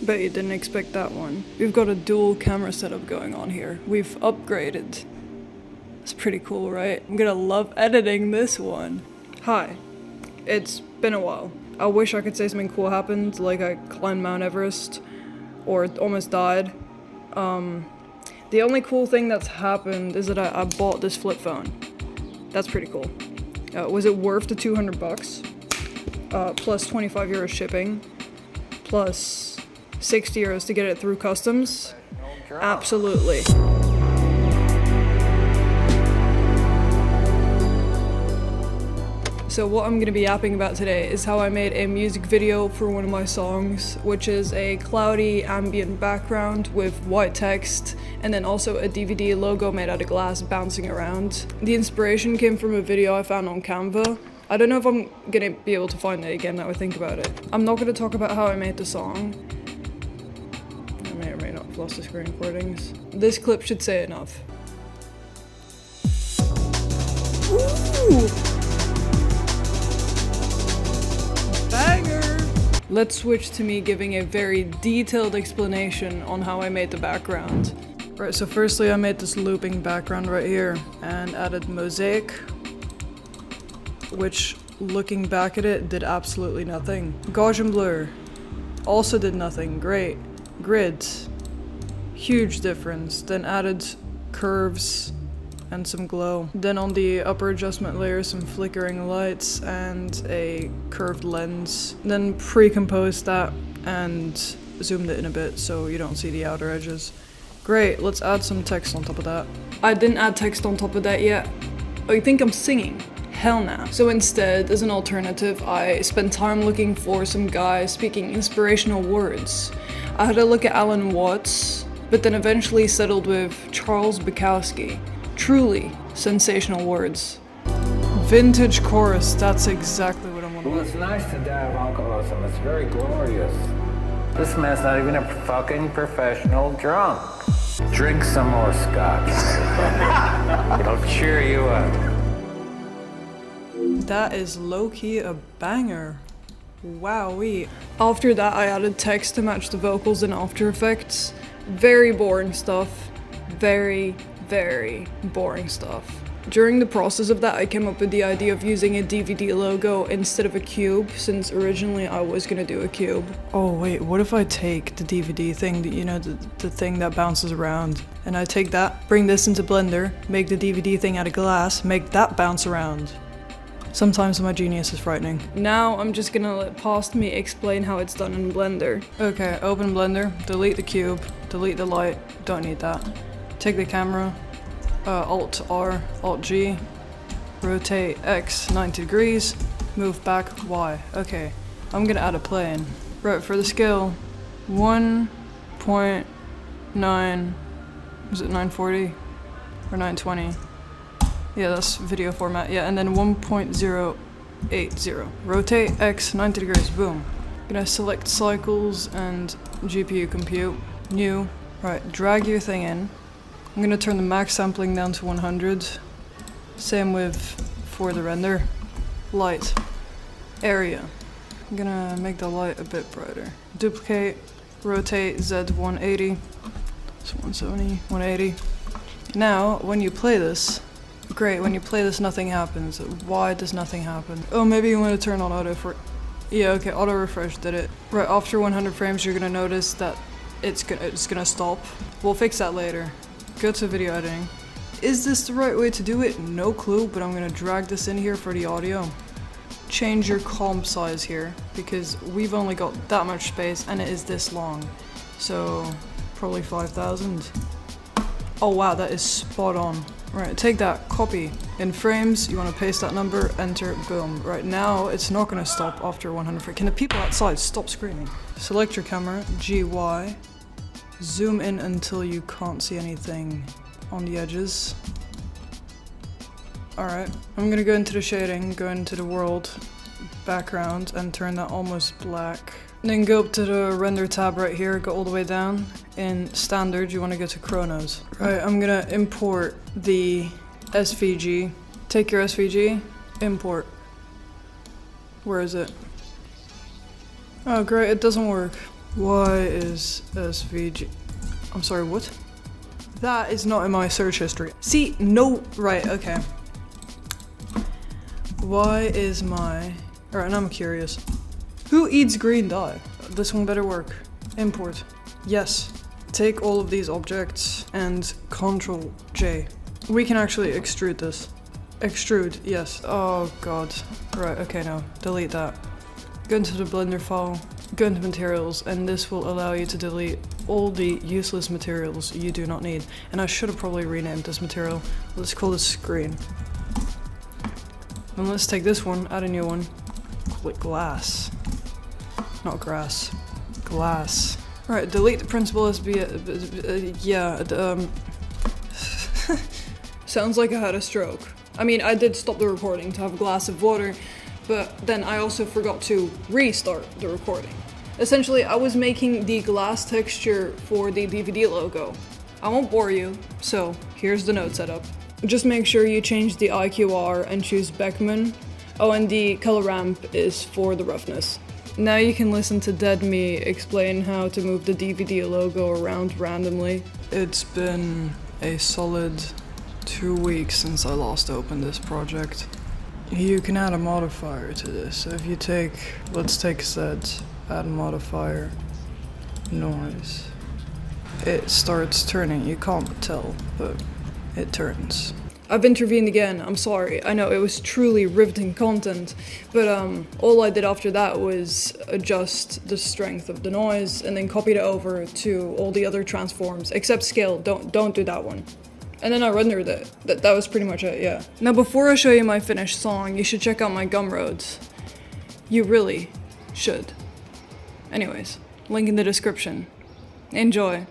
Bet you didn't expect that one. We've got a dual camera setup going on here. We've upgraded. It's pretty cool, right? I'm gonna love editing this one. Hi. It's been a while. I wish I could say something cool happened, like I climbed Mount Everest, or almost died. The only cool thing that's happened is that I bought this flip phone. That's pretty cool. Was it worth the 200 bucks? Plus 25 euros shipping, plus 60 euros to get it through customs? Absolutely. So what I'm gonna be yapping about today is how I made a music video for one of my songs, which is a cloudy ambient background with white text and then also a DVD logo made out of glass bouncing around. The inspiration came from a video I found on Canva. I don't know if I'm gonna be able to find it again now I think about it. I'm not gonna talk about how I made the song. I may or may not have lost the screen recordings. This clip should say enough. Ooh! Banger! Let's switch to me giving a very detailed explanation on how I made the background. Right, so firstly I made this looping background right here and added mosaic, which looking back at it did absolutely nothing. Gaussian blur also did nothing. Great. Grids, huge difference. Then added curves and some glow. Then on the upper adjustment layer, some flickering lights and a curved lens. Then pre-composed that and zoomed it in a bit so you don't see the outer edges. Great, let's add some text on top of that. I didn't add text on top of that yet. Oh, you think I'm singing? Hell nah. So instead, as an alternative, I spent time looking for some guy speaking inspirational words. I had a look at Alan Watts, but then eventually settled with Charles Bukowski. Truly sensational words. Vintage chorus, that's exactly what I want to do. Well, it's nice to die of alcoholism. It's very glorious. This man's not even a fucking professional drunk. Drink some more scotch. It'll cheer you up. That is low-key a banger. Wowee. After that I added text to match the vocals in After Effects. Very boring stuff. Very boring stuff. During the process of that I came up with the idea of using a DVD logo instead of a cube, since originally I was gonna do a cube. Oh wait, what if I take the DVD thing, that, you know, the thing that bounces around, and I take that, bring this into Blender, make the DVD thing out of glass, make that bounce around. Sometimes my genius is frightening. Now I'm just gonna let past me explain how it's done in Blender. Okay, open Blender, delete the cube, delete the light, don't need that. Take the camera, Alt-R, Alt-G, rotate X 90 degrees, move back Y. Okay, I'm gonna add a plane. Right, for the scale, 1.9, is it 940 or 920? Yeah, that's video format, yeah, and then 1.080. Rotate X 90 degrees, boom. Gonna select cycles and GPU compute, new. Right, drag your thing in. I'm gonna turn the max sampling down to 100. Same with for the render. Light. Area. I'm gonna make the light a bit brighter. Duplicate, rotate Z 180. So 170, 180. Now, when you play this, great, when you play this nothing happens. Why does nothing happen? Oh, maybe you want to turn on auto for... Yeah, okay, auto refresh did it. Right, after 100 frames you're gonna notice that it's gonna stop. We'll fix that later. Go to video editing. Is this the right way to do it? No clue, but I'm gonna drag this in here for the audio. Change your comp size here, because we've only got that much space and it is this long. So, probably 5,000. Oh wow, that is spot on. Right, take that, copy. In frames, you want to paste that number, enter, boom. Right now, it's not going to stop after 100 frames. Can the people outside stop screaming? Select your camera, GY. Zoom in until you can't see anything on the edges. Alright, I'm going to go into the shading, go into the world, background, and turn that almost black. Then go up to the render tab right here, go all the way down. In standard, you want to go to Chronos. Right, I'm gonna import the SVG. Take your SVG, import. Where is it? Oh great, it doesn't work. Why is SVG? I'm sorry, what? That is not in my search history. See, no, right, okay. Why is my... Alright, now I'm curious. Who eats green dye? This one better work. Import. Yes. Take all of these objects and Control J. We can actually extrude this. Extrude, yes. Oh god. Right, okay, no. Delete that. Go into the Blender file, go into materials, and this will allow you to delete all the useless materials you do not need. And I should have probably renamed this material. Let's call this screen. And let's take this one, add a new one. Click glass. Not grass. Glass. Right, delete the principal SB. Sounds like I had a stroke. I mean, I did stop the recording to have a glass of water, but then I also forgot to restart the recording. Essentially, I was making the glass texture for the DVD logo. I won't bore you, so here's the node setup. Just make sure you change the IQR and choose Beckman. Oh, and the color ramp is for the roughness. Now you can listen to Dead Me explain how to move the DVD logo around randomly. It's been a solid 2 weeks since I last opened this project. You can add a modifier to this. So if you take, let's take Z, add a modifier, noise. It starts turning, you can't tell, but it turns. I've intervened again, I'm sorry. I know it was truly riveting content, but all I did after that was adjust the strength of the noise and then copied it over to all the other transforms, except scale, don't do that one. And then I rendered it. That was pretty much it, yeah. Now before I show you my finished song, you should check out my Gumroads. You really should. Anyways, link in the description. Enjoy.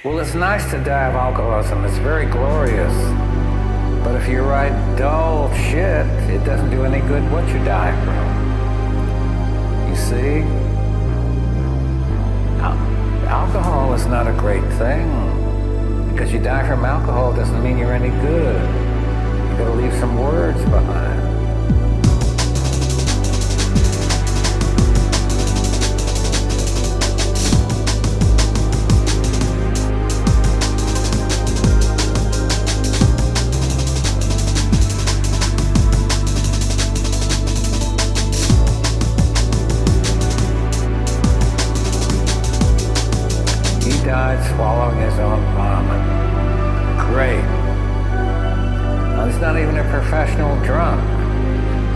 Well, it's nice to die of alcoholism. It's very glorious. But if you write dull shit, it doesn't do any good what you die from. You see? Alcohol is not a great thing. Because you die from alcohol doesn't mean you're any good. You gotta leave some words behind. Died swallowing his own vomit. Great. Now, he's not even a professional drunk.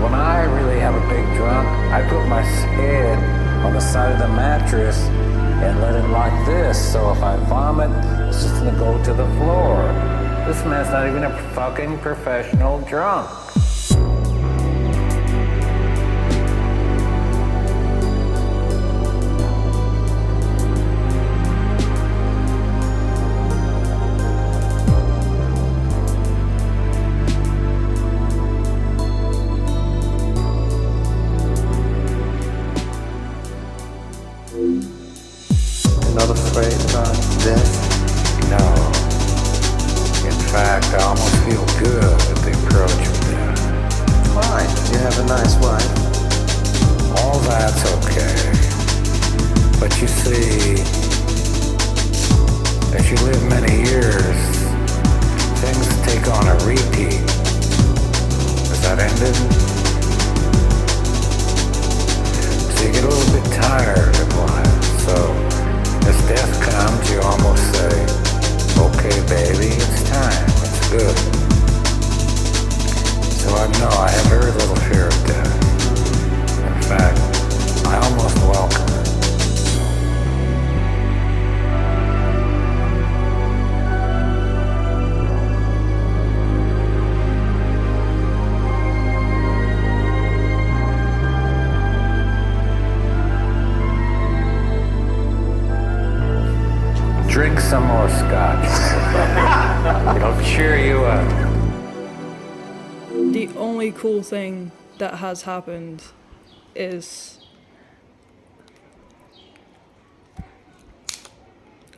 When I really have a big drunk, I put my head on the side of the mattress and let it like this, so if I vomit, it's just gonna go to the floor. This man's not even a fucking professional drunk. Not afraid about death? No. In fact, I almost feel good at the approach of death. Why? You have a nice wife. All that's okay. But you see, as you live many years, things take on a repeat. Is that ended? So you get a little bit tired of life. So as death comes, you almost say, okay, baby, it's time, it's good. So I know I have very little fear of death. In fact, I almost welcome it. Drink some more scotch. It'll cheer you up. The only cool thing that has happened is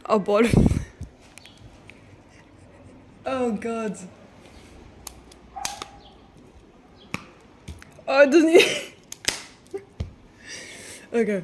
a bottom. Oh god. Oh, it doesn't. Okay.